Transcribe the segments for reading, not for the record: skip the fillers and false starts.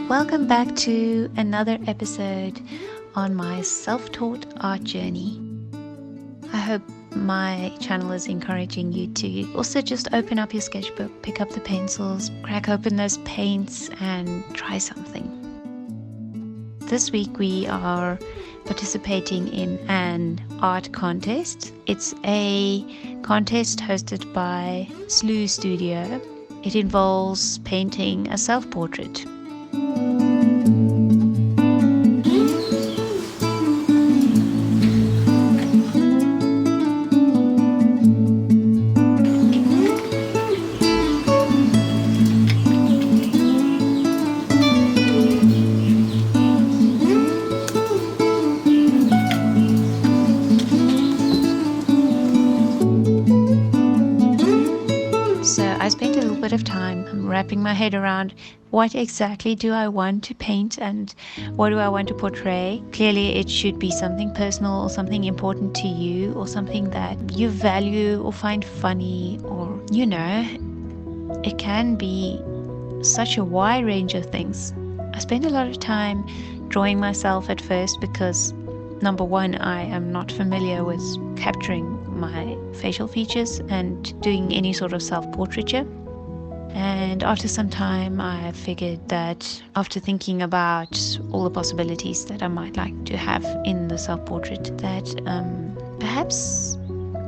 Welcome back to another episode on my self-taught art journey. I hope my channel is encouraging you to also just open up your sketchbook, pick up the pencils, crack open those paints and try something. This week we are participating in an art contest. It's a contest hosted by Slew Studio. It involves painting a self-portrait. I spent a little bit of time wrapping my head around what exactly do I want to paint and what do I want to portray. Clearly it should be something personal or something important to you or something that you value or find funny, or it can be such a wide range of things. I spent a lot of time drawing myself at first because number one, I am not familiar with capturing my facial features and doing any sort of self-portraiture. And after some time, I figured that after thinking about all the possibilities that I might like to have in the self-portrait, that perhaps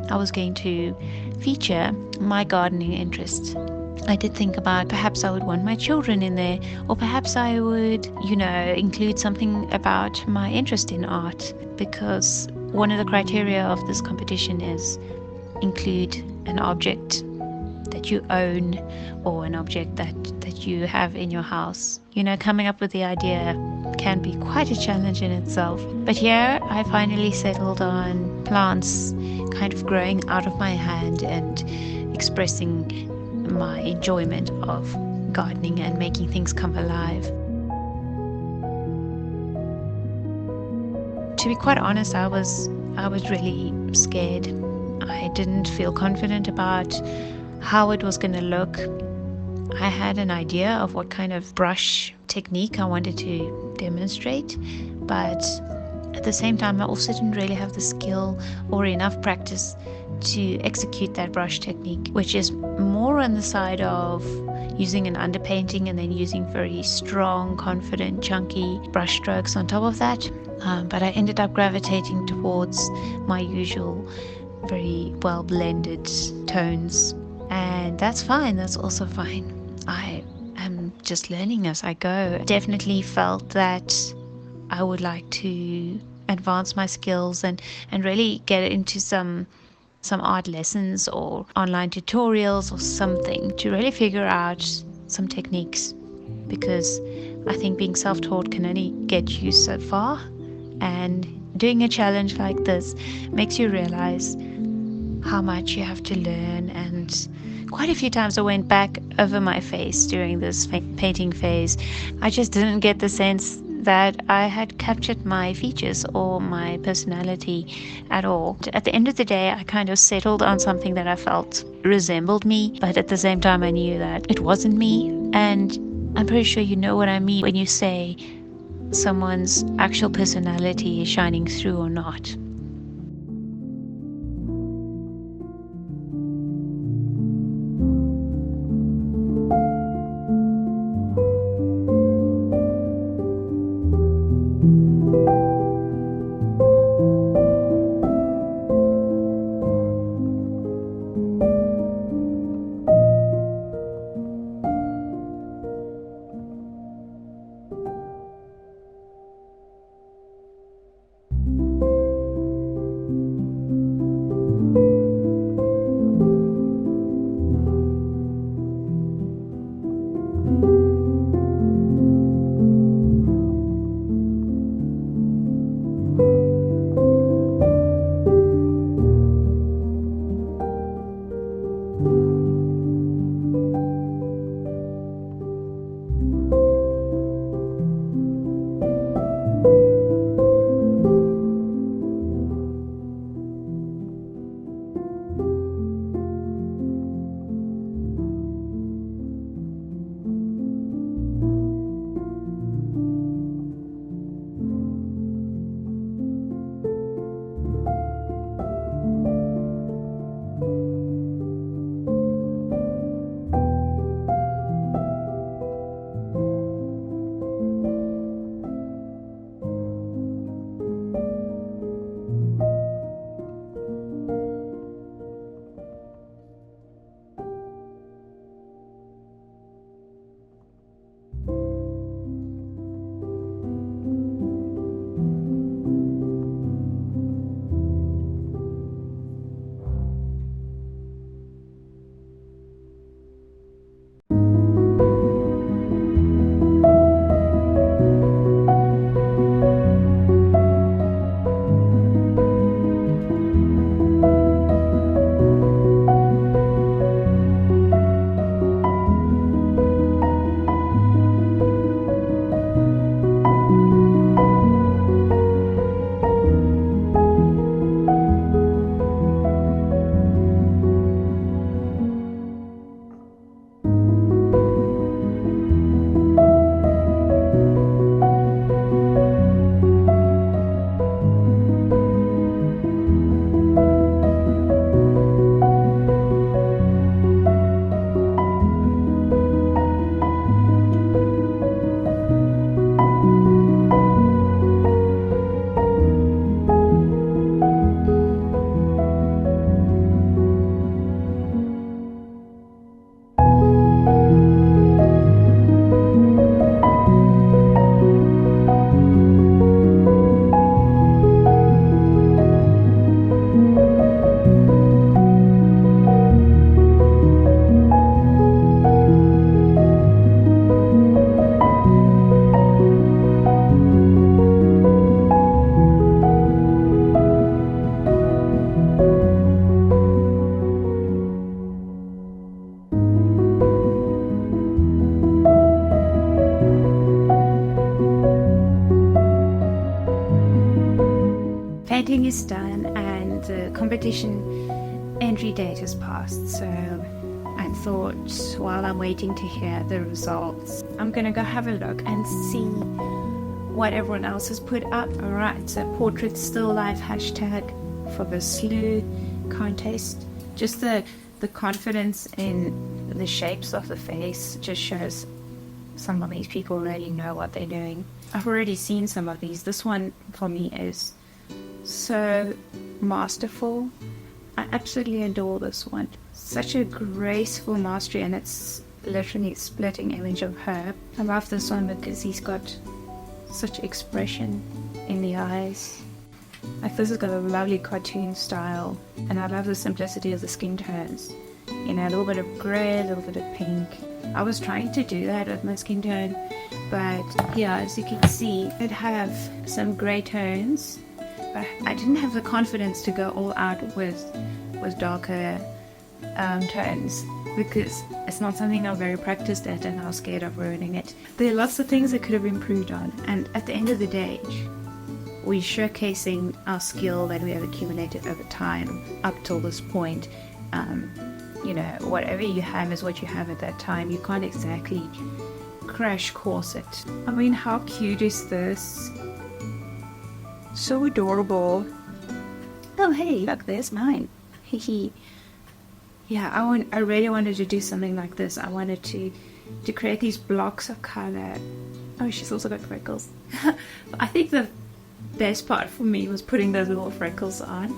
I was going to feature my gardening interest. I did think about perhaps I would want my children in there, or perhaps I would, include something about my interest in art, because one of the criteria of this competition is include an object that you own or an object that you have in your house. Coming up with the idea can be quite a challenge in itself. But here I finally settled on plants kind of growing out of my hand and expressing my enjoyment of gardening and making things come alive. To be quite honest, I was really scared. I didn't feel confident about how it was going to look. I had an idea of what kind of brush technique I wanted to demonstrate, but at the same time I also didn't really have the skill or enough practice to execute that brush technique, which is more on the side of using an underpainting and then using very strong, confident, chunky brush strokes on top of that. But I ended up gravitating towards my usual very well blended tones, and that's fine. That's also fine. I am just learning as I go. Definitely felt that I would like to advance my skills and really get into some art lessons or online tutorials or something to really figure out some techniques, because I think being self-taught can only get you so far, and doing a challenge like this makes you realize how much you have to learn. And quite a few times I went back over my face during this painting phase. I just didn't get the sense that I had captured my features or my personality at all. At the end of the day, I kind of settled on something that I felt resembled me, but at the same time I knew that it wasn't me. And I'm pretty sure you know what I mean when you say someone's actual personality is shining through or not. painting is done and the competition entry date has passed, so I thought while I'm waiting to hear the results, I'm gonna go have a look and see what everyone else has put up. Alright, so portrait still life hashtag for the Slew contest. Just the confidence in the shapes of the face just shows some of these people really know what they're doing. I've already seen some of these. This one for me is so masterful. I absolutely adore this one. Such a graceful mastery, and it's literally a splitting image of her. I love this one because he's got such expression in the eyes. Like, this has got a lovely cartoon style, and I love the simplicity of the skin tones. You know, a little bit of grey, a little bit of pink. I was trying to do that with my skin tone, but yeah, as you can see, it have some grey tones, but I didn't have the confidence to go all out with darker tones, because it's not something I'm very practiced at, and I was scared of ruining it. There are lots of things that could have improved on, and at the end of the day, we're showcasing our skill that we have accumulated over time up till this point. You know, whatever you have is what you have at that time. You can't exactly crash course it. I mean, how cute is this? So adorable. Oh hey, look, there's mine. Hehe. Yeah, I really wanted to do something like this. I wanted to create these blocks of color. Oh, she's also got freckles. I think the best part for me was putting those little freckles on,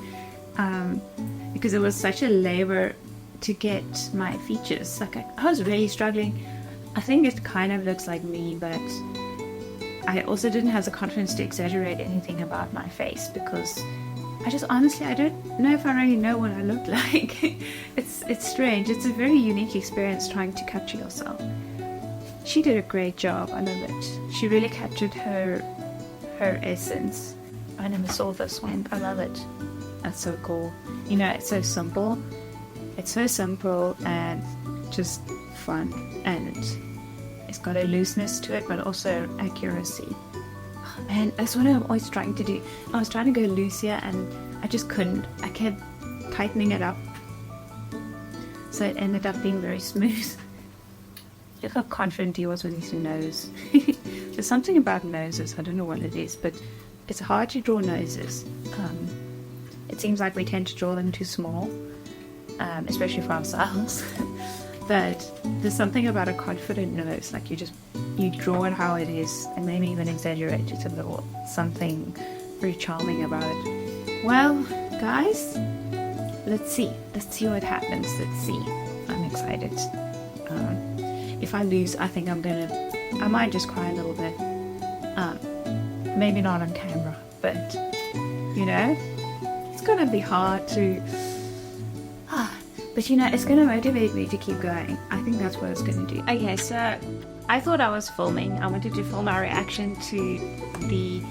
because it was such a labor to get my features. Like, I was really struggling. I think it kind of looks like me, but I also didn't have the confidence to exaggerate anything about my face, because I don't know if I really know what I look like. It's strange. It's a very unique experience trying to capture yourself. She did a great job. I love it. She really captured her essence. I never saw this one. I love it. That's so cool. You know, it's so simple. It's so simple and just fun, and it's got a looseness to it, but also accuracy. And that's what I'm always trying to do. I was trying to go loose here, and I just couldn't. I kept tightening it up, so it ended up being very smooth. Look how confident he was with his nose. There's something about noses, I don't know what it is, but it's hard to draw noses. It seems like we tend to draw them too small, especially for ourselves. But there's something about a confident nose, like you draw it how it is, and maybe even exaggerate it a little. Something very charming about it. Well, guys, let's see what happens. Let's see. I'm excited. If I lose, I think I might just cry a little bit. Maybe not on camera, but you know, it's gonna be hard to. But you know, it's gonna motivate me to keep going. I think that's what it's gonna do. Okay, so I thought I was filming. I wanted to film our reaction to the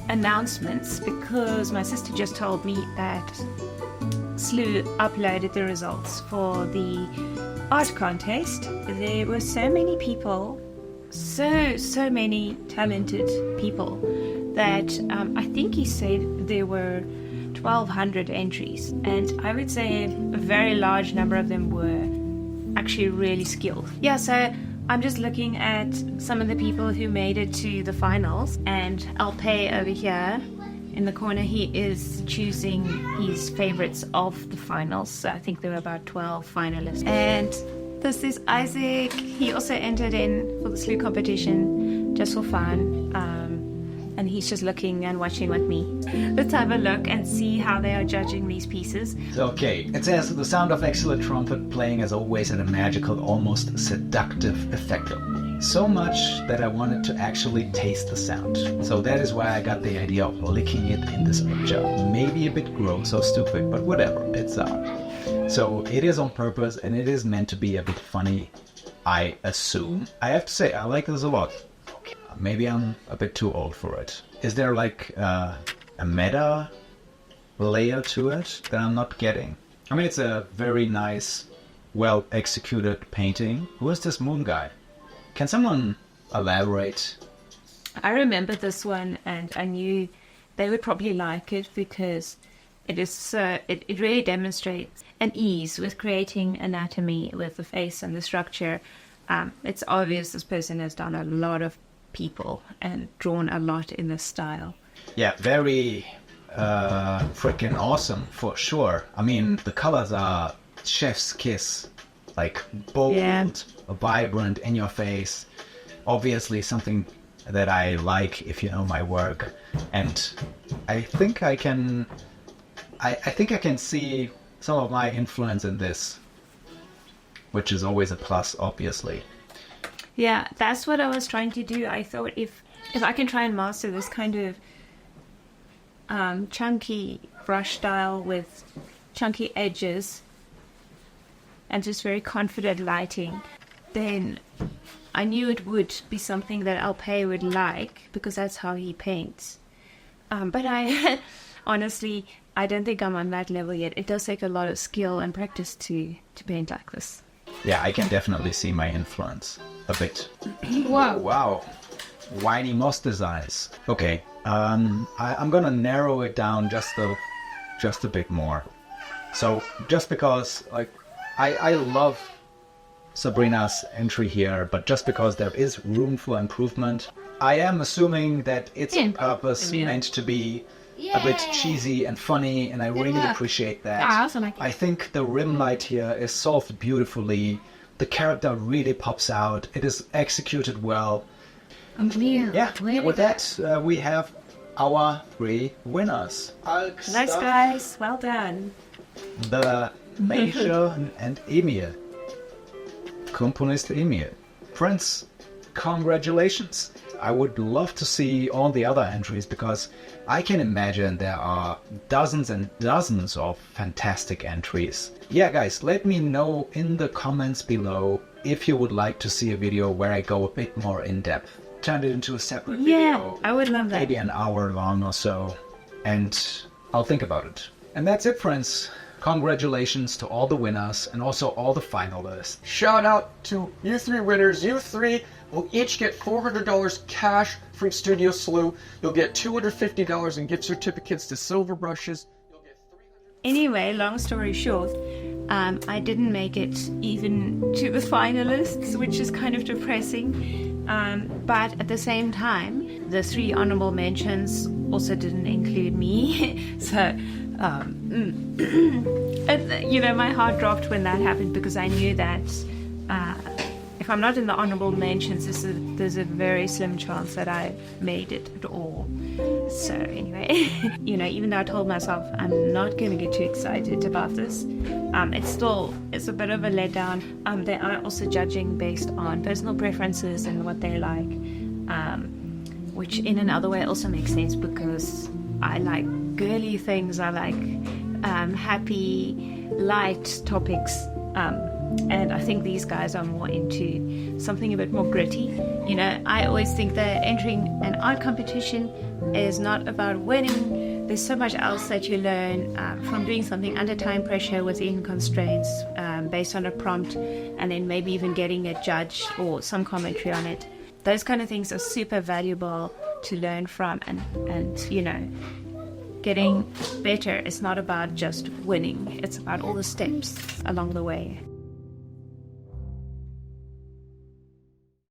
announcements, because my sister just told me that Slew uploaded the results for the art contest. There were so many people, so many talented people, that I think he said there were 1,200 entries, and I would say a very large number of them were actually really skilled. Yeah, so I'm just looking at some of the people who made it to the finals, and Alpaye over here in the corner, he is choosing his favorites of the finals. So I think there were about 12 finalists. And this is Isaac. He also entered in for the Slew competition just for fun. And he's just looking and watching with me. Let's have a look and see how they are judging these pieces. Okay, it says the sound of excellent trumpet playing as always had a magical, almost seductive effect on me. So much that I wanted to actually taste the sound. So that is why I got the idea of licking it in this picture. Maybe a bit gross or stupid, but whatever, it's art. So it is on purpose, and it is meant to be a bit funny, I assume. I have to say, I like this a lot. Maybe I'm a bit too old for it. Is there like a meta layer to it that I'm not getting? I mean, it's a very nice, well executed painting. Who is this moon guy? Can someone elaborate? I remember this one, and I knew they would probably like it because it is so, it really demonstrates an ease with creating anatomy with the face and the structure. It's obvious this person has done a lot of people and drawn a lot in this style. Yeah, very freaking awesome for sure. I mean, the colors are chef's kiss, like bold, vibrant, in your face. Obviously something that I like if you know my work, and I think I can see some of my influence in this, which is always a plus, obviously. Yeah, that's what I was trying to do. I thought if I can try and master this kind of chunky brush style with chunky edges and just very confident lighting, then I knew it would be something that Alpaye would like, because that's how he paints. But I honestly, I don't think I'm on that level yet. It does take a lot of skill and practice to paint like this. Yeah, I can definitely see my influence a bit. Wow. Wow. Whiny moss designs. Okay, I'm gonna narrow it down just a bit more. So just because, like, I love Sabrina's entry here, but just because there is room for improvement, I am assuming that it's on purpose meant to be a bit cheesy and funny, and I really appreciate that. I also like it. I think the rim light here is solved beautifully. The character really pops out. It is executed well. Yeah, with that, we have our 3 winners. Nice, guys. Well done. The Major and Emil. Componist Emil. Friends, congratulations. I would love to see all the other entries, because I can imagine there are dozens and dozens of fantastic entries. Yeah, guys, let me know in the comments below if you would like to see a video where I go a bit more in depth. Turn it into a separate video. I would love that. Maybe an hour long or so, and I'll think about it. And that's it, friends. Congratulations to all the winners and also all the finalists. Shout out to you 3 winners. You 3 will each get $400 cash from Studio Slew. You'll get $250 in gift certificates to Silver Brushes. Anyway, long story short, I didn't make it even to the finalists, which is kind of depressing. But at the same time, the 3 honorable mentions also didn't include me. So, you know, my heart dropped when that happened, because I knew that if I'm not in the honorable mentions, there's a very slim chance that I made it at all. So anyway, you know, even though I told myself I'm not going to get too excited about this, it's a bit of a letdown. They are also judging based on personal preferences and what they like, which in another way also makes sense, because I like girly things. I like happy, light topics. And I think these guys are more into something a bit more gritty. You know, I always think that entering an art competition is not about winning. There's so much else that you learn from doing something under time pressure within constraints, based on a prompt, and then maybe even getting a judge or some commentary on it. Those kind of things are super valuable to learn from, and you know, getting better is not about just winning. It's about all the steps along the way.